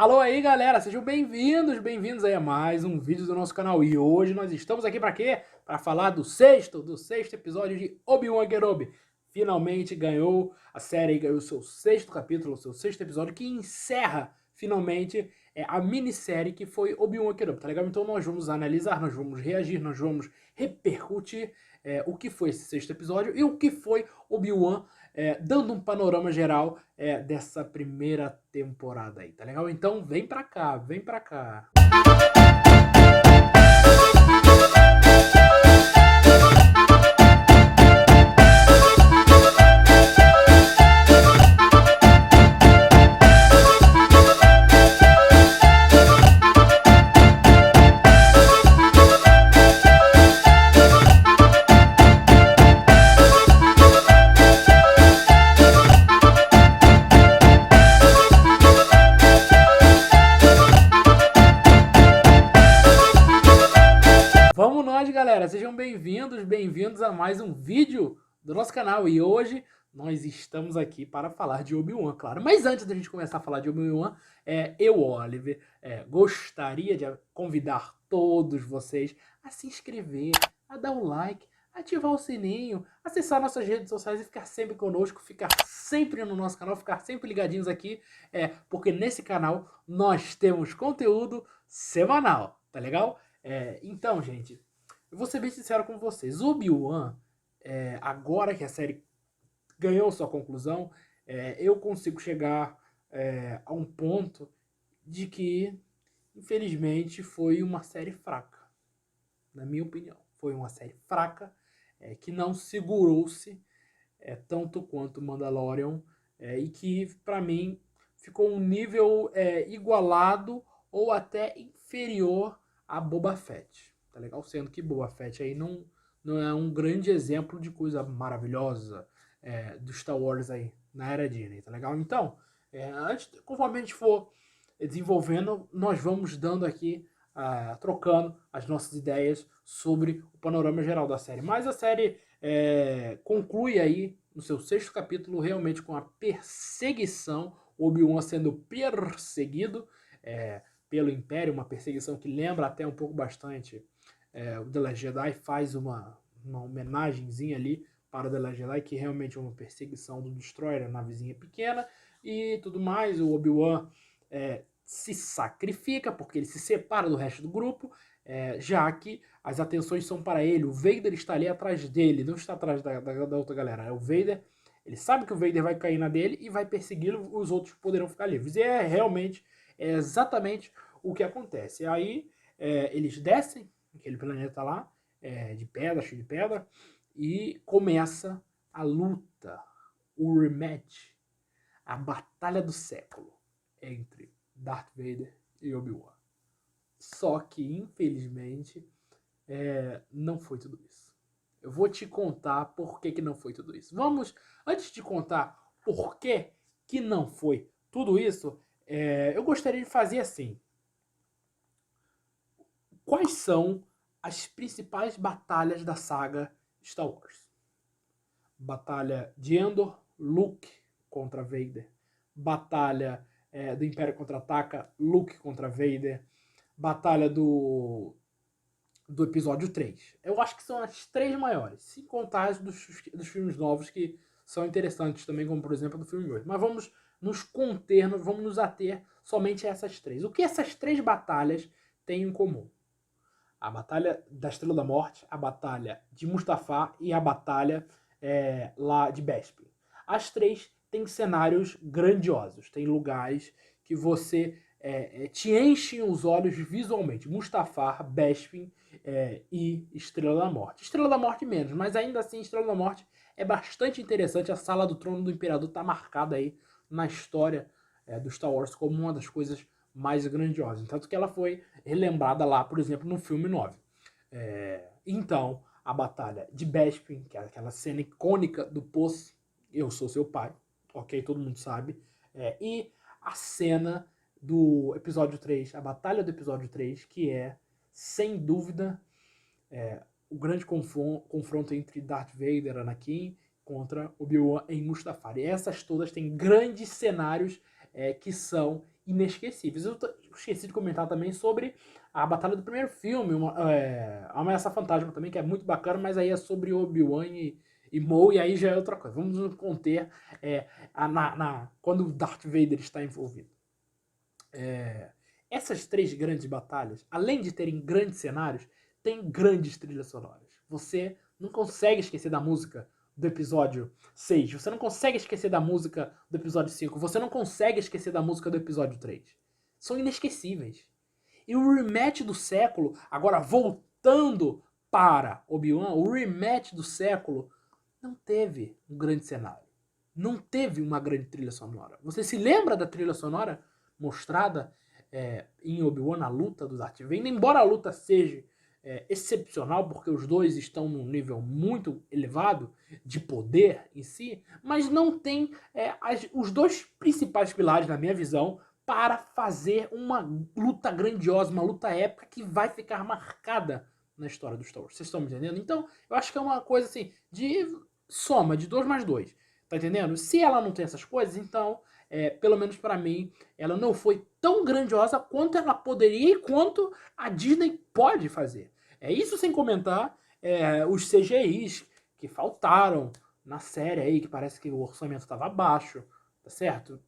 Alô aí, galera, sejam bem-vindos aí a mais um vídeo do nosso canal. E hoje nós estamos aqui para quê? Para falar do sexto episódio de Obi-Wan Kenobi. Finalmente ganhou a série, ganhou o seu sexto capítulo, o seu sexto episódio, que encerra finalmente a minissérie que foi Obi-Wan Kenobi, tá legal? Então nós vamos analisar, nós vamos reagir, nós vamos repercutir o que foi esse sexto episódio e o que foi Obi-Wan, dando um panorama geral dessa primeira temporada aí, tá legal? Então vem pra cá, vem pra cá. Vamos nós, galera, sejam bem-vindos a mais um vídeo do nosso canal. E hoje nós estamos aqui para falar de Obi-Wan, claro. Mas antes da gente começar a falar de Obi-Wan, eu, Oliver, gostaria de convidar todos vocês a se inscrever, a dar um like, ativar o sininho, acessar nossas redes sociais e ficar sempre conosco, ficar sempre no nosso canal, ficar sempre ligadinhos aqui, porque nesse canal nós temos conteúdo semanal, tá legal? Então, gente, eu vou ser bem sincero com vocês. Obi-Wan, agora que a série ganhou sua conclusão, eu consigo chegar a um ponto de que, infelizmente, foi uma série fraca. Na minha opinião, foi uma série fraca, que não segurou-se tanto quanto Mandalorian, e que, para mim, ficou um nível igualado ou até inferior a Boba Fett, tá legal? Sendo que Boba Fett aí não é um grande exemplo de coisa maravilhosa do Star Wars aí na era Disney, tá legal? Então, conforme a gente for desenvolvendo, nós vamos dando aqui, trocando as nossas ideias sobre o panorama geral da série. Mas a série conclui aí no seu sexto capítulo realmente com a perseguição, Obi-Wan sendo perseguido pelo Império, uma perseguição que lembra até um pouco bastante o The Last Jedi, faz uma homenagenzinha ali para o The Last Jedi, que realmente é uma perseguição do Destroyer, a navezinha pequena e tudo mais. O Obi-Wan se sacrifica porque ele se separa do resto do grupo, já que as atenções são para ele. O Vader está ali atrás dele, não está atrás da outra galera. O Vader, ele sabe que o Vader vai cair na dele e vai persegui-lo, os outros poderão ficar livres. E realmente é exatamente o que acontece. E aí eles descem aquele planeta lá, de pedra, cheio de pedra, e começa a luta, o rematch, a batalha do século entre Darth Vader e Obi-Wan. Só que, infelizmente, não foi tudo isso. Eu vou te contar por que não foi tudo isso. Antes de contar por que não foi tudo isso, eu gostaria de fazer assim. Quais são as principais batalhas da saga Star Wars? Batalha de Endor, Luke contra Vader. Batalha do Império Contra-Ataca, Luke contra Vader. Batalha do episódio 3. Eu acho que são as três maiores, sem contar as dos filmes novos, que são interessantes também, como por exemplo do filme 8. Mas vamos nos conter, vamos nos ater somente a essas três. O que essas três batalhas têm em comum? A Batalha da Estrela da Morte, a Batalha de Mustafar e a Batalha lá de Bespin. As três têm cenários grandiosos, tem lugares que você te enchem os olhos visualmente. Mustafar, Bespin e Estrela da Morte. Estrela da Morte menos, mas ainda assim Estrela da Morte é bastante interessante. A Sala do Trono do Imperador está marcada aí na história do Star Wars como uma das coisas mais grandiosas. Tanto que ela foi relembrada lá, por exemplo, no filme 9. Então, a Batalha de Bespin, que é aquela cena icônica do poço, eu sou seu pai, ok? Todo mundo sabe. E a cena do episódio 3, a Batalha do episódio 3, que é, sem dúvida, o grande confronto entre Darth Vader, Anakin, contra Obi-Wan em Mustafar. E essas todas têm grandes cenários que são inesquecíveis. Esqueci de comentar também sobre a batalha do primeiro filme, a Ameaça Fantasma também, que é muito bacana, mas aí é sobre Obi-Wan e Maul, e aí já é outra coisa. Vamos nos conter quando o Darth Vader está envolvido. Essas três grandes batalhas, além de terem grandes cenários, têm grandes trilhas sonoras. Você não consegue esquecer da música do episódio 6, você não consegue esquecer da música do episódio 5, você não consegue esquecer da música do episódio 3. São inesquecíveis. E o rematch do século, agora voltando para Obi-Wan, o rematch do século não teve um grande cenário. Não teve uma grande trilha sonora. Você se lembra da trilha sonora mostrada em Obi-Wan na luta do Darth Vader? Embora a luta seja excepcional, porque os dois estão num nível muito elevado de poder em si, mas não tem os dois principais pilares, na minha visão, para fazer uma luta grandiosa, uma luta épica que vai ficar marcada na história do Star Wars. Vocês estão me entendendo? Então, eu acho que é uma coisa assim, de soma, de 2 mais 2. Tá entendendo? Se ela não tem essas coisas, então, pelo menos para mim, ela não foi tão grandiosa quanto ela poderia e quanto a Disney pode fazer. Isso sem comentar os CGIs que faltaram na série aí, que parece que o orçamento estava baixo, tá certo?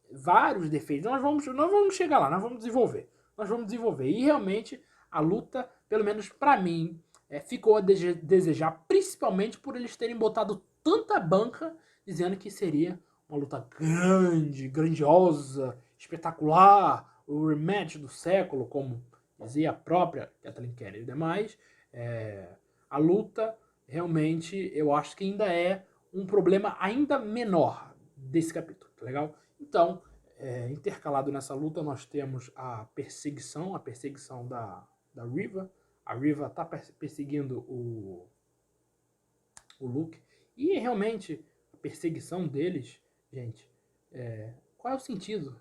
Vários defeitos. Nós vamos chegar lá, nós vamos desenvolver. Nós vamos desenvolver. E realmente a luta, pelo menos para mim, ficou a desejar, principalmente por eles terem botado tanta banca dizendo que seria uma luta grande, grandiosa, espetacular, o rematch do século, como dizia a própria Kathleen Kennedy e demais. A luta, realmente, eu acho que ainda é um problema ainda menor desse capítulo, tá legal? Então, intercalado nessa luta, nós temos a perseguição da Riva. A Riva tá perseguindo o Luke. E realmente, a perseguição deles, gente, qual é o sentido?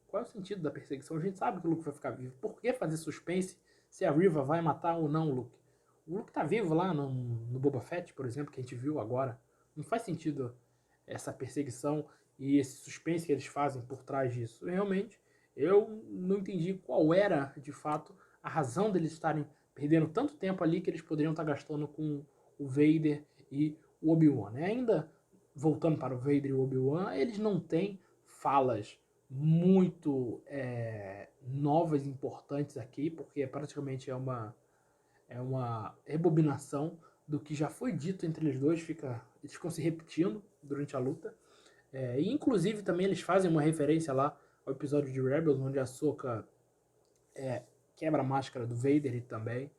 Qual é o sentido da perseguição? A gente sabe que o Luke vai ficar vivo. Por que fazer suspense se a Riva vai matar ou não o Luke? O Luke tá vivo lá no Boba Fett, por exemplo, que a gente viu agora. Não faz sentido essa perseguição e esse suspense que eles fazem por trás disso. Realmente, eu não entendi qual era, de fato, a razão deles estarem perdendo tanto tempo ali que eles poderiam estar gastando com o Vader e o Obi-Wan. Ainda voltando para o Vader e o Obi-Wan, eles não têm falas muito novas e importantes aqui, porque praticamente é uma rebobinação do que já foi dito entre eles dois, eles ficam se repetindo durante a luta. E inclusive também eles fazem uma referência lá ao episódio de Rebels, onde a Ahsoka quebra a máscara do Vader também,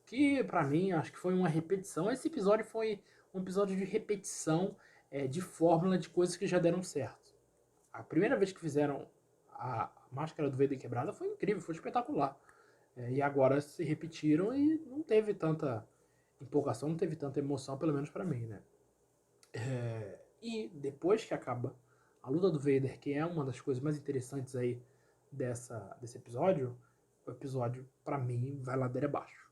que pra mim acho que foi uma repetição. Esse episódio foi um episódio de repetição de fórmula de coisas que já deram certo. A primeira vez que fizeram a máscara do Vader quebrada foi incrível, foi espetacular. E agora se repetiram e não teve tanta empolgação, não teve tanta emoção, pelo menos pra mim, né? E depois que acaba a luta do Vader, que é uma das coisas mais interessantes aí desse episódio, o episódio, pra mim, vai ladeira abaixo.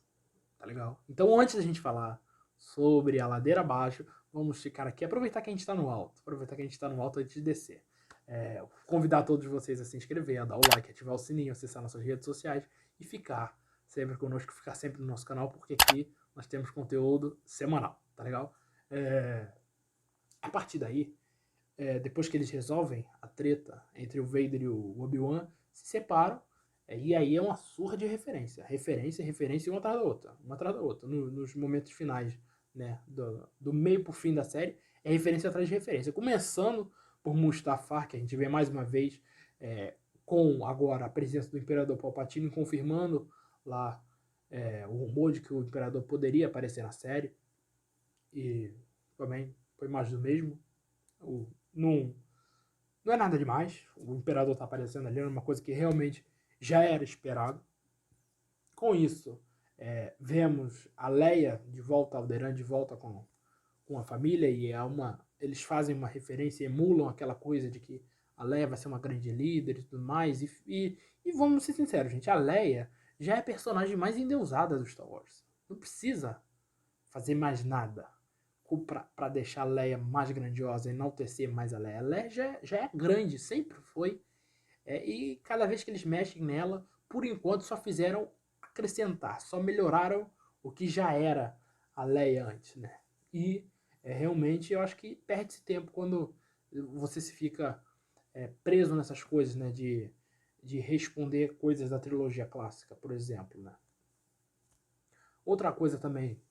Tá legal? Então, antes da gente falar sobre a ladeira abaixo, vamos ficar aqui, aproveitar que a gente tá no alto. Aproveitar que a gente tá no alto antes de descer. Convidar todos vocês a se inscrever, a dar o like, ativar o sininho, acessar nossas redes sociais e ficar sempre conosco, ficar sempre no nosso canal, porque aqui nós temos conteúdo semanal, tá legal? A partir daí, depois que eles resolvem a treta entre o Vader e o Obi-Wan, se separam, e aí é uma surra de referência. Referência uma atrás da outra. Nos momentos finais, né, do meio pro fim da série, é referência atrás de referência. Começando por Mustafar, que a gente vê mais uma vez com agora a presença do Imperador Palpatine, confirmando lá o rumor de que o Imperador poderia aparecer na série. E também foi mais do mesmo. Não é nada demais. O Imperador tá aparecendo ali, era uma coisa que realmente já era esperado. Com isso, vemos a Leia de volta, Alderaan de volta com a família, e eles fazem uma referência, emulam aquela coisa de que a Leia vai ser uma grande líder e tudo mais. E vamos ser sinceros, gente, a Leia já é a personagem mais endeusada do Star Wars. Não precisa fazer mais nada para deixar a Leia mais grandiosa, enaltecer mais a Leia. A Leia já é grande, sempre foi E cada vez que eles mexem nela, por enquanto só fizeram acrescentar, só melhoraram o que já era a Leia antes, né? E realmente eu acho que perde-se tempo quando você se fica preso nessas coisas, né? De responder coisas da trilogia clássica, por exemplo, né? Outra coisa também,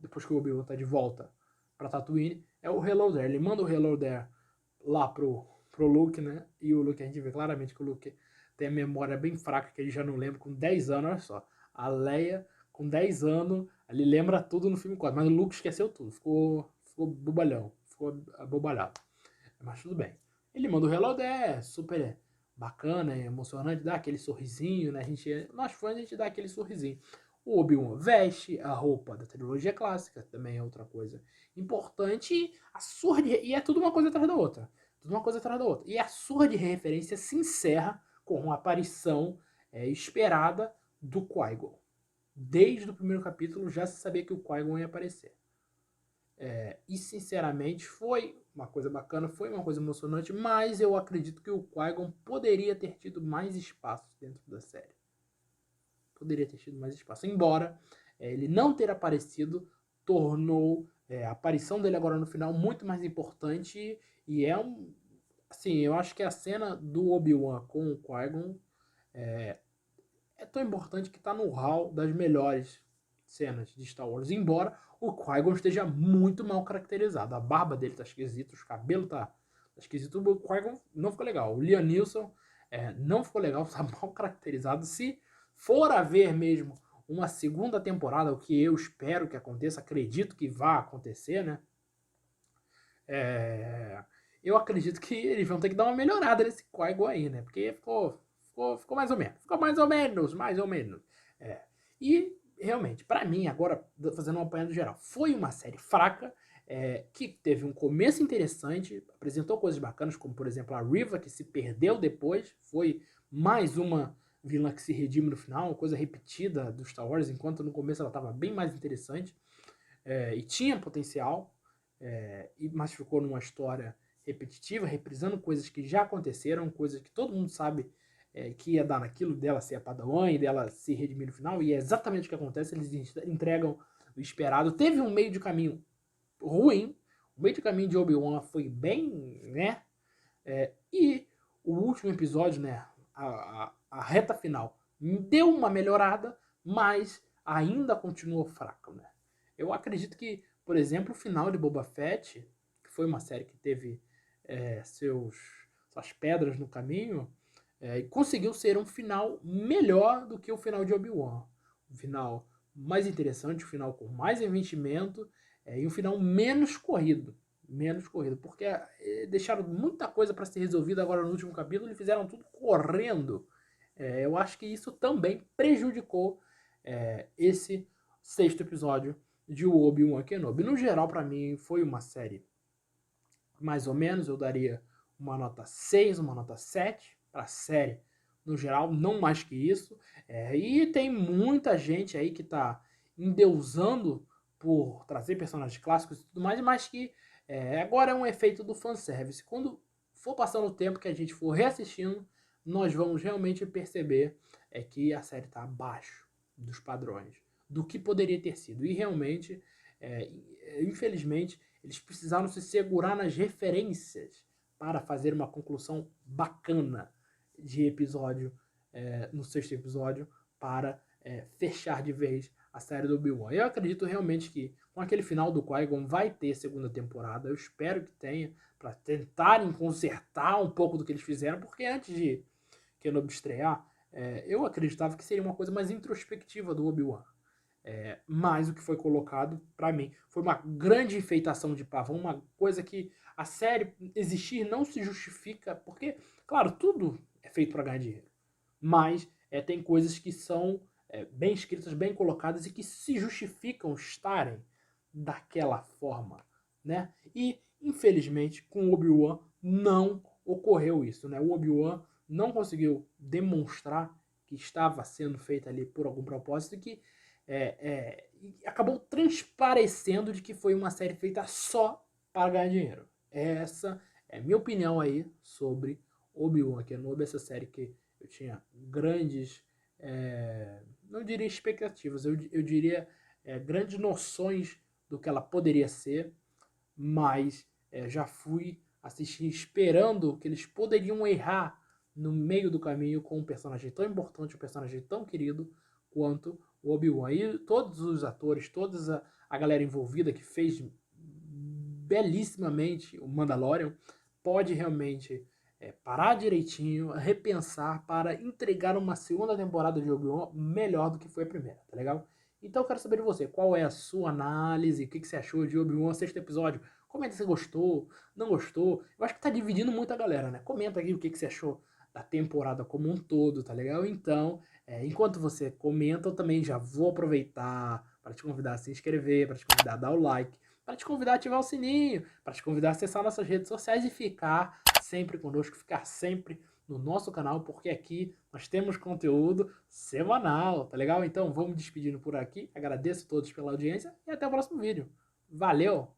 depois que o Obi-Wan tá de volta pra Tatooine, é o Hello There. Ele manda o Hello There lá pro Luke, né? E o Luke, a gente vê claramente que o Luke tem a memória bem fraca, que ele já não lembra, com 10 anos, olha só. A Leia, com 10 anos, ele lembra tudo no filme 4, mas o Luke esqueceu tudo, ficou bobalhão, ficou abobalhado. Mas tudo bem. Ele manda o Hello There, super bacana, emocionante, dá aquele sorrisinho, né? Nós fãs, a gente dá aquele sorrisinho. O Obi-Wan veste a roupa da trilogia clássica, também é outra coisa importante. E é tudo uma coisa atrás da outra. Tudo uma coisa atrás da outra. E a surra de referência se encerra com a aparição esperada do Qui-Gon. Desde o primeiro capítulo já se sabia que o Qui-Gon ia aparecer. E sinceramente foi uma coisa bacana, foi uma coisa emocionante, mas eu acredito que o Qui-Gon poderia ter tido mais espaço dentro da série. Poderia ter tido mais espaço. Embora ele não ter aparecido, tornou a aparição dele agora no final muito mais importante. E assim, eu acho que a cena do Obi-Wan com o Qui-Gon é tão importante que está no hall das melhores cenas de Star Wars. Embora o Qui-Gon esteja muito mal caracterizado. A barba dele tá esquisita, os cabelos tá esquisito. O Qui-Gon não ficou legal. O Liam Neeson não ficou legal, tá mal caracterizado. Se for haver mesmo uma segunda temporada, o que eu espero que aconteça, acredito que vá acontecer, né? Eu acredito que eles vão ter que dar uma melhorada nesse Qui-Gon aí, né? Porque ficou mais ou menos. Ficou mais ou menos. E, realmente, pra mim, agora, fazendo um apanhado geral, foi uma série fraca, que teve um começo interessante, apresentou coisas bacanas, como, por exemplo, a Riva, que se perdeu depois, foi mais uma vilã que se redime no final, uma coisa repetida do Star Wars, enquanto no começo ela estava bem mais interessante, e tinha potencial, mas ficou numa história repetitiva, reprisando coisas que já aconteceram, coisas que todo mundo sabe que ia dar naquilo, dela ser a Padawan e dela se redimir no final, e é exatamente o que acontece, eles entregam o esperado. Teve um meio de caminho ruim, o meio de caminho de Obi-Wan foi bem, né? E o último episódio, né, a reta final, deu uma melhorada, mas ainda continuou fraco, né? Eu acredito que, por exemplo, o final de Boba Fett, que foi uma série que teve suas pedras no caminho, conseguiu ser um final melhor do que o final de Obi-Wan. Um final mais interessante, um final com mais investimento e um final menos corrido. Menos corrido, porque deixaram muita coisa para ser resolvida agora no último capítulo e fizeram tudo correndo. Eu acho que isso também prejudicou esse sexto episódio de Obi-Wan Kenobi. No geral, para mim, foi uma série mais ou menos, eu daria uma nota 6, uma nota 7 para a série no geral, não mais que isso. E tem muita gente aí que está endeusando por trazer personagens clássicos e tudo mais, mas que agora é um efeito do fanservice. Quando for passando o tempo que a gente for reassistindo, nós vamos realmente perceber que a série está abaixo dos padrões, do que poderia ter sido. E realmente, infelizmente, eles precisaram se segurar nas referências para fazer uma conclusão bacana de episódio, no sexto episódio, para fechar de vez a série do Obi-Wan. Eu acredito realmente que com aquele final do Qui-Gon vai ter segunda temporada. Eu espero que tenha, para tentarem consertar um pouco do que eles fizeram, porque antes de Kenobi estrear, eu acreditava que seria uma coisa mais introspectiva do Obi-Wan. Mas o que foi colocado, para mim, foi uma grande enfeitação de pavão, uma coisa que a série existir não se justifica, porque, claro, tudo é feito para ganhar dinheiro, mas tem coisas que são bem escritas, bem colocadas e que se justificam estarem daquela forma, né? E, infelizmente, com o Obi-Wan não ocorreu isso, né? O Obi-Wan não conseguiu demonstrar que estava sendo feito ali por algum propósito e que acabou transparecendo de que foi uma série feita só para ganhar dinheiro. Essa é a minha opinião aí sobre Obi-Wan Kenobi, essa série que eu tinha grandes, não diria expectativas, eu diria grandes noções do que ela poderia ser, mas já fui assistir esperando que eles poderiam errar no meio do caminho com um personagem tão importante, um personagem tão querido quanto o Obi-Wan. E todos os atores, toda a galera envolvida que fez belíssimamente o Mandalorian, pode realmente parar direitinho, repensar para entregar uma segunda temporada de Obi-Wan melhor do que foi a primeira, tá legal? Então eu quero saber de você, qual é a sua análise, o que você achou de Obi-Wan sexto episódio? Comenta se gostou, não gostou. Eu acho que tá dividindo muito a galera, né? Comenta aqui o que você achou da temporada como um todo, tá legal? Então, enquanto você comenta, eu também já vou aproveitar para te convidar a se inscrever, para te convidar a dar o like, para te convidar a ativar o sininho, para te convidar a acessar nossas redes sociais e ficar sempre conosco, ficar sempre no nosso canal, porque aqui nós temos conteúdo semanal, tá legal? Então vamos despedindo por aqui. Agradeço a todos pela audiência e até o próximo vídeo. Valeu!